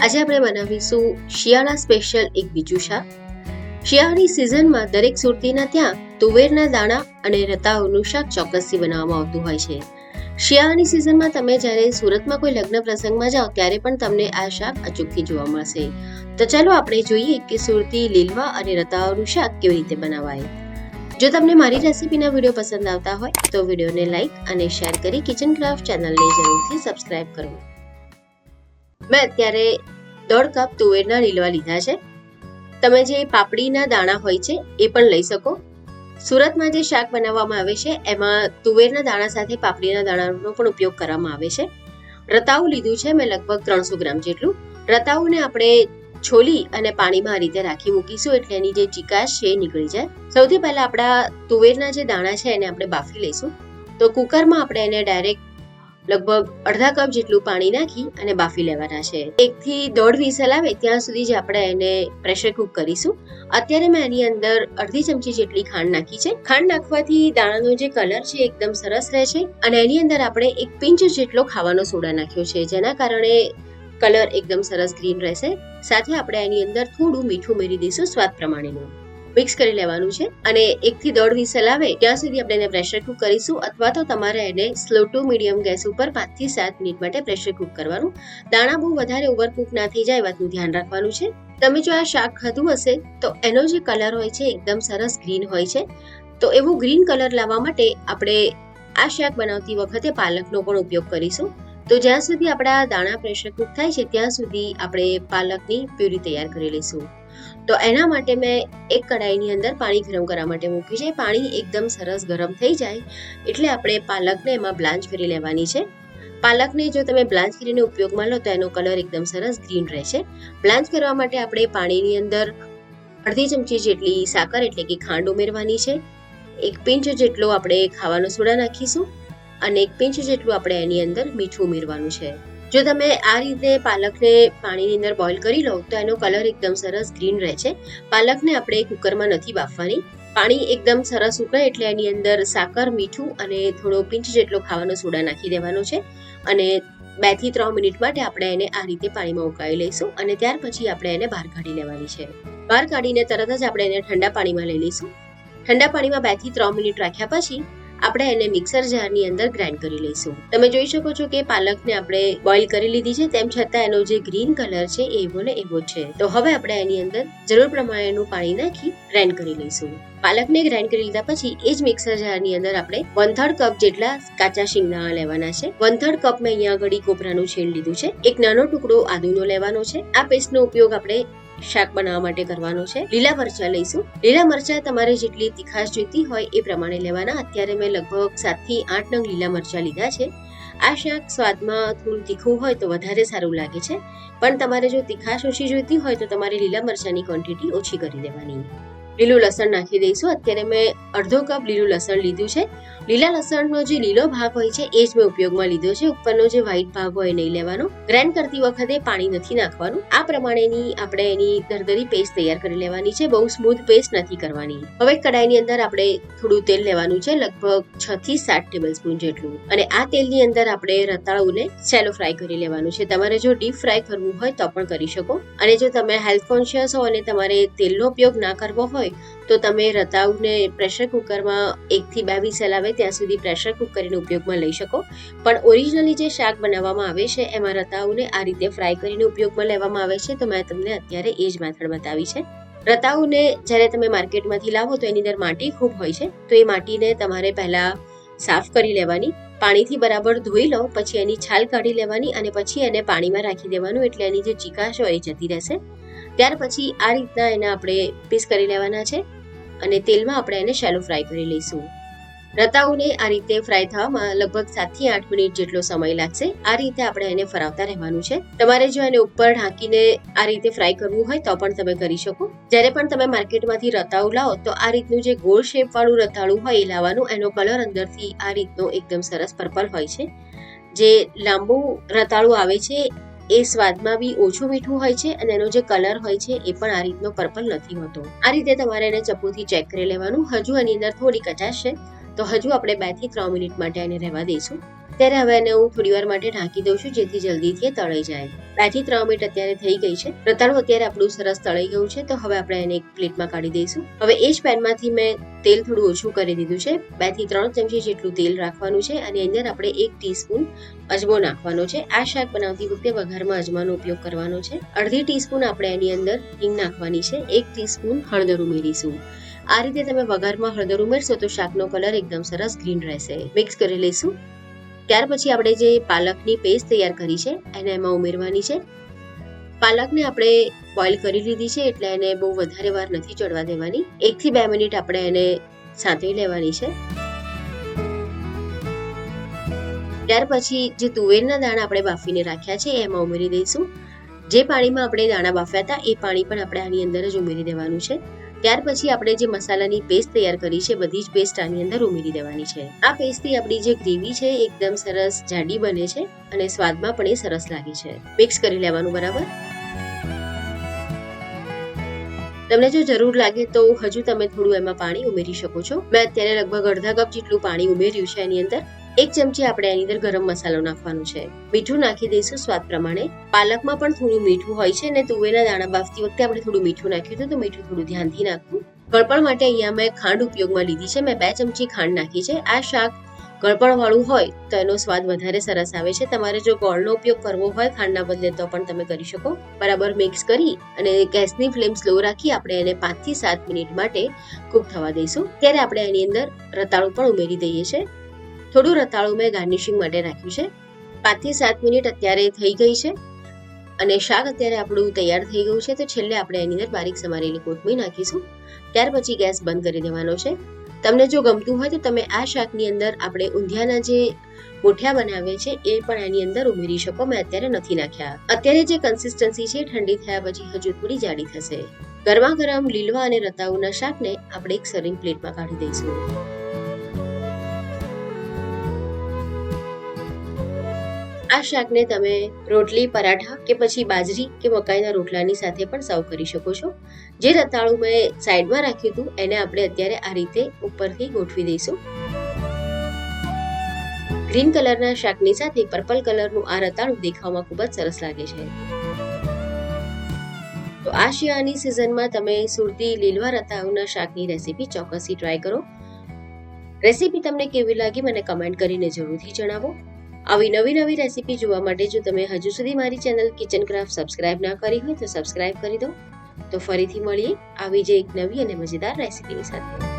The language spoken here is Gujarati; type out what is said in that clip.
આજે આપણે બનાવીશું શિયાળા સ્પેશિયલ એક બીજું શાક. શિયાળાની સિઝનમાં દરેક સુરતીના ત્યાં તુવેરના દાણા અને રતાઓનું શાક ચોક્કસથી બનાવવામાં આવતું હોય છે. શિયાળાની સિઝનમાં તમે જ્યારે સુરતમાં કોઈ લગ્ન પ્રસંગમાં જાઓ ત્યારે પણ તમને આ શાક અચૂકથી જોવા મળશે. તો ચાલો આપણે જોઈએ કે સુરતી લીલવા અને રતાઓનું શાક કેવી રીતે બનાવાય. જો તમને મારી રેસીપીના વિડીયો પસંદ આવતા હોય તો વિડીયોને લાઈક અને શેર કરી કિચન ક્રાફ્ટ ચેનલને જરૂરથી સબસ્ક્રાઇબ કરો. મેં અત્યારે 1.5 કપ તુવેરના લીલવા લીધા છે. તમે જે પાપડીના દાણા હોય છે એ પણ લઈ શકો. સુરતમાં જે શાક બનાવવામાં આવે છે એમાં તુવેરના દાણા સાથે પાપડીના દાણાનો પણ ઉપયોગ કરવામાં આવે છે. રતાઉ લીધું છે મેં લગભગ 300 ગ્રામ જેટલું. રતાઉને આપણે છોલી અને પાણીમાં આ રીતે રાખી મૂકીશું એટલે એની જે ચીકાશ છે એ નીકળી જાય. સૌથી પહેલા આપણા તુવેરના જે દાણા છે એને આપણે બાફી લઈશું. તો કુકરમાં આપણે એને ડાયરેક્ટ લગભગ 1/2 કપ જેટલું પાણી નાખી અને બાફી લેવાના છે. 1 થી 1.5 વિસલ આવે ત્યાં સુધી જ આપણે એને પ્રેશર કુક કરીશું. અત્યારે મેં એની અંદર અડધી ચમચી જેટલી ખાંડ નાખી છે. ખાંડ નાખવાથી દાણાનો જે કલર છે એકદમ સરસ રહે છે અને એની અંદર આપણે 1 પિંચ જેટલો ખાવાનો સોડા નાખ્યો છે જેના કારણે કલર એકદમ સરસ ગ્રીન રહેશે. સાથે આપણે એની અંદર થોડું મીઠું ઉમેરી દઈશું સ્વાદ પ્રમાણેનું. મિક્સ કરી લેવાનું છે અને 1 થી 1.5 વિસલ આવે ત્યાં સુધી આપણે એને પ્રેશર કુક કરીશું અથવા તો તમારે એને સ્લો ટુ મીડિયમ ગેસ ઉપર 5 થી 7 મિનિટ માટે પ્રેશર કુક કરવાનું. દાણા બહુ વધારે ઓવરકુક ના થઈ જાય એ વાતનું ધ્યાન રાખવાનું છે. તમે જો આ શાક ખાધું હશે તો એનો જે કલર હોય છે એકદમ સરસ ગ્રીન હોય છે. તો એવું ગ્રીન કલર લાવવા માટે આપણે આ શાક બનાવતી વખતે પાલકનો પણ ઉપયોગ કરીશું. તો જ્યાં સુધી આપણા દાણા પ્રેશર કુક થાય છે ત્યાં સુધી આપણે પાલકની પ્યુરી તૈયાર કરી લઈશું. તો એના માટે મેં એક કડાઈની અંદર પાણી ગરમ કરવા માટે મૂક્યું છે. પાણી એકદમ સરસ ગરમ થઈ જાય એટલે આપણે પાલકને એમાં બ્લાન્ચ કરી લેવાની છે. પાલકને જો તમે બ્લાન્ચ કરીને ઉપયોગમાં લો તો એનો કલર એકદમ સરસ ગ્રીન રહેશે. બ્લાન્ચ કરવા માટે આપણે પાણીની અંદર અડધી ચમચી જેટલી સાકર એટલે કે ખાંડ ઉમેરવાની છે. 1 પિંચ જેટલો આપણે ખાવાનો સોડા નાખીશું અને 1 પિંચ જેટલું આપણે એની અંદર મીઠું ઉમેરવાનું છે. જો તમે આ રીતે પાલકને પાણીની અંદર બોઇલ કરી લો તો એનો કલર એકદમ સરસ ગ્રીન રહે છે. પાલકને આપણે કુકરમાં નથી બાફવાની. પાણી એકદમ સરસ ઉકળે એટલે એની અંદર સાકર, મીઠું અને થોડો પિંચ જેટલો ખાવાનો સોડા નાખી દેવાનો છે અને 2 થી 3 મિનિટ માટે આપણે એને આ રીતે પાણીમાં ઉકાળી લઈશું અને ત્યાર પછી આપણે એને બહાર કાઢી લેવાની છે. બહાર કાઢીને તરત જ આપણે એને ઠંડા પાણીમાં લઈ લઈશું. ઠંડા પાણીમાં 2 થી 3 મિનિટ રાખ્યા પછી આપણે એને મિક્સર જારની અંદર ગ્રાઇન્ડ કરી લઈશું. તમે જોઈ શકો છો કે પાલકને આપણે બોઇલ કરી લીધી છે તેમ છતાં એનો જે ગ્રીન કલર છે એવો ને એવો છે. તો હવે આપણે એની અંદર જરૂર પ્રમાણેનું પાણી નાખી ગ્રાઇન્ડ કરી લઈશું. પાલકને ગ્રાઇન્ડ કરી લીધા પછી એ જ મિક્સર જારની અંદર આપણે 1/3 કપ જેટલા કાચા શિંગદાણા લેવાના છે. 1/3 કપ મેં અહીંયા આગળ કોપરાનું છીણ લીધું છે. એક નાનો ટુકડો આદુનો લેવાનો છે. આ પેસ્ટનો ઉપયોગ આપણે શાક બનાવવા માટે કરવાનો છે. લીલા મરચા લઈશું. લીલા મરચા તમારે જેટલી તીખાશ જોઈતી હોય એ પ્રમાણે લેવાના. અત્યારે મેં લગભગ 7 થી 8 નંગ લીલા મરચા લીધા છે. આ શાક સ્વાદમાં થોડું તીખું હોય તો વધારે સારું લાગે છે, પણ તમારે જો તીખાશ ઓછી જોઈતી હોય તો તમારે લીલા મરચાની ક્વોન્ટિટી ઓછી કરી દેવાની. લીલું લસણ નાખી દઈશું. અત્યારે મેં અડધો કપ લીલું લસણ લીધું છે. લીલા લસણનો જે લીલો ભાગ હોય છે એ જ મેં ઉપયોગમાં લીધો છે. ઉપરનો જે વ્હાઈટ ભાગ હોય નહીં લેવાનો. ગ્રાઇન્ડ કરતી વખતે પાણી નથી નાખવાનું. આ પ્રમાણેની આપણે એની દરદરી પેસ્ટ તૈયાર કરી લેવાની છે. બહુ સ્મૂથ પેસ્ટ નથી કરવાની. હવે કડાઈની અંદર આપણે થોડું તેલ લેવાનું છે, લગભગ 6 થી 7 ટેબલસ્પૂન જેટલું, અને આ તેલની અંદર આપણે રતાળુને શેલો ફ્રાય કરી લેવાનું છે. તમારે જો ડીપ ફ્રાય કરવું હોય તો પણ કરી શકો, અને જો તમે હેલ્થ કોન્શિયસ હો અને તમારે તેલનો ઉપયોગ ના કરવો હોય તો તમે રતાઉને પ્રેશર કુકરમાં 1 થી 2 વિસલ આવે ત્યાં સુધી પ્રેશર કુક કરીને ઉપયોગમાં લઈ શકો. પણ ઓરિજિનલી જે શાક બનાવવામાં આવે છે એમાં રતાઉને આ રીતે ફ્રાય કરીને ઉપયોગમાં લેવામાં આવે છે. તો મેં તમને અત્યારે એ જ મેથડ બતાવી છે. રતાઉને જ્યારે તમે માર્કેટમાંથી લાવો તો એની અંદર માટી ખૂબ હોય છે. તો એ માટીને તમારે પહેલા સાફ કરી લેવાની. પાણીથી બરાબર ધોઈ લો, પછી એની છાલ કાઢી લેવાની અને પછી એને પાણીમાં રાખી દેવાનું એટલે એની જે ચીકાશ હોય એ જતી રહેશે. ત્યાર પછી આ રીતના એને આપણે પીસ કરી લેવાના છે અને તેલમાં આપણે એને શેલો ફ્રાય કરી લઈશું. રતાઉને આ રીતે ફ્રાય થવામાં લગભગ 7 થી 8 મિનિટ જેટલો સમય લાગશે. આ રીતે આપણે એને ફરાવતા રહેવાનું છે. તમારે જો એને ઉપર ઢાંકીને આ રીતે ફ્રાય કરવું હોય તો પણ તમે કરી શકો. જ્યારે પણ તમે માર્કેટમાંથી રતાઉ લાવો તો આ રીતનું જે ગોળ શેપ વાળું રતાળું હોય એ લાવવાનું. એનો કલર અંદરથી આ રીતનો એકદમ સરસ પર્પલ હોય છે. જે લાંબુ રતાળું આવે છે એ સ્વાદમાં બી ઓછું મીઠું હોય છે અને એનો જે કલર હોય છે એ પણ આ રીતનો પર્પલ નથી હોતો. આ રીતે તમારે એને ચપ્પુથી ચેક કરી લેવાનું. હજુ એની અંદર થોડી કચાશ છે તો હજુ આપણે 2 થી 3 મિનિટ માટે એને રહેવા દઈશું. ત્યારે હવે એને હું થોડી વાર માટે ઢાંકી દઉં છું, જેથી જલ્દીથી એ તળાઈ જાય. 2 થી 3 મિનિટ અત્યારે થઈ ગઈ છે. રતાળું અત્યારે આપણું સરસ તળાઈ ગયું છે, તો હવે આપણે એને એક પ્લેટમાં કાઢી દઈશું. હવે એ જ પેનમાંથી મેં તેલ થોડું ઓછું કરી દીધું છે. 2 થી 3 ચમચી જેટલું તેલ રાખવાનું છે અને અંદર આપણે 1 ટીસ્પૂન અજમો નાખવાનો છે. આ શાક બનાવતી વખતે વઘારમાં અજમાનો ઉપયોગ કરવાનો છે. અડધી ટીસ્પૂન આપણે એની અંદર હિંગ નાખવાની છે. 1 ટીસ્પૂન હળદર ઉમેરીશું. આ રીતે તમે વઘારમાં હળદર ઉમેરશો તો શાકનો કલર એકદમ સરસ ગ્રીન રહેશે. મિક્સ કરી લઈશું. ત્યાર પછી આપણે જે પાલકની પેસ્ટ તૈયાર કરી છે એને એમાં ઉમેરવાની છે. પાલકને આપણે બોઇલ કરી લીધી છે, એટલે એને બહુ વધારે વાર નથી ચડવા દેવાની. 1 થી 2 મિનિટ આપણે એને સાંતળી લેવાની છે. ત્યાર પછી જે તુવેરના દાણા આપણે બાફીને રાખ્યા છે એમાં ઉમેરી દઈશું. જે પાણીમાં આપણે દાણા બાફ્યા હતા એ પાણી પણ આપણે આની અંદર જ ઉમેરી દેવાનું છે. ત્યાર પછી આપણે જે મસાલાની પેસ્ટ તૈયાર કરી છે બધી જ પેસ્ટ આની અંદર ઉમેરી દેવાની છે. આ પેસ્ટથી આપણી જે ગ્રેવી છે એકદમ સરસ જાડી બને છે અને સ્વાદમાં પણ એ સરસ લાગે છે. મિક્સ કરી લેવાનું બરાબર. તમને જો જરૂર લાગે તો હજુ તમે થોડું એમાં પાણી ઉમેરી શકો છો. મેં અત્યારે લગભગ અડધા કપ જેટલું પાણી ઉમેર્યું છે એની અંદર. 1 ચમચી આપણે એની અંદર ગરમ મસાલો નાખવાનો છે. મીઠું નાખી દઈશું સ્વાદ પ્રમાણે. પાલકમાં પણ થોડું મીઠું હોય છે અને તુવેરના દાણા બાફતી વખતે આપણે થોડું મીઠું નાખ્યું હતું, તો મીઠું થોડું ધ્યાનથી નાખવું. ગળપણ માટે અહીંયા મેં ખાંડ ઉપયોગમાં લીધી છે. મેં 2 ચમચી ખાંડ નાખી છે. આ શાક ગળપણ વાળું હોય તો એનો સ્વાદ વધારે સરસ આવે છે. તમારે જો ગોળનો ઉપયોગ કરવો હોય ખાંડના બદલે તો પણ તમે કરી શકો. બરાબર મિક્સ કરી અને ગેસની ફ્લેમ સ્લો રાખી આપણે એને 5 થી 7 મિનિટ માટે કૂક થવા દઈશું. ત્યારે આપણે એની અંદર રતાળું પણ ઉમેરી દઈએ છીએ. થોડું રતાળું મેં ગાર્નિશિંગ માટે રાખ્યું છે. 5 થી 7 મિનિટ અત્યારે થઈ ગઈ છે અને શાક અત્યારે આપણું તૈયાર થઈ ગયું છે. તો છેલ્લે આપણે એની અંદર બારીક સમારેલી કોથમીર નાખીશું. ત્યાર પછી ગેસ બંધ કરી દેવાનો છે. તમને જો ગમતું હોય તો તમે આ શાકની અંદર આપણે ઊંધિયાના જે મુઠિયા બનાવીએ છે એ પણ એની અંદર ઉમેરી શકો. મેં અત્યારે નથી નાખ્યા. અત્યારે જે કન્સિસ્ટન્સી છે ઠંડી થયા પછી હજુ થોડી જાડી થશે. ગરમા ગરમ લીલવા અને રતાળુના શાકને આપણે એક સર્વિંગ પ્લેટમાં કાઢી દઈશું. આ શાકને તમે રોટલી, પરાઠા કે પછી બાજરી કે મકાઈના રોટલાની સાથે પણ સર્વ કરી શકો છો. જે રતાળું મેં સાઈડમાં રાખ્યું હતું એને આપણે અત્યારે આ રીતે ઉપરથી ગોઠવી દઈશું. ગ્રીન કલરના શાકની સાથે પર્પલ કલરનું આ રતાળું દેખાવમાં ખૂબ જ સરસ લાગે છે. તો આ શિયાળાની સિઝનમાં તમે સુરતી લીલવા રતાળુના શાકની રેસીપી ચોક્કસથી ટ્રાય કરો. રેસીપી તમને કેવી લાગી મને કમેન્ટ કરીને જરૂરથી જણાવો. આવી નવી રેસીપી જોવા માટે જો તમે હજુ સુધી મારી ચેનલ કિચન ક્રાફ્ટ સબસ્ક્રાઇબ ના કરી હોય તો સબસ્ક્રાઇબ કરી દો. તો ફરીથી મળીએ આવી જ એક નવી અને મજેદાર રેસીપીની સાથે.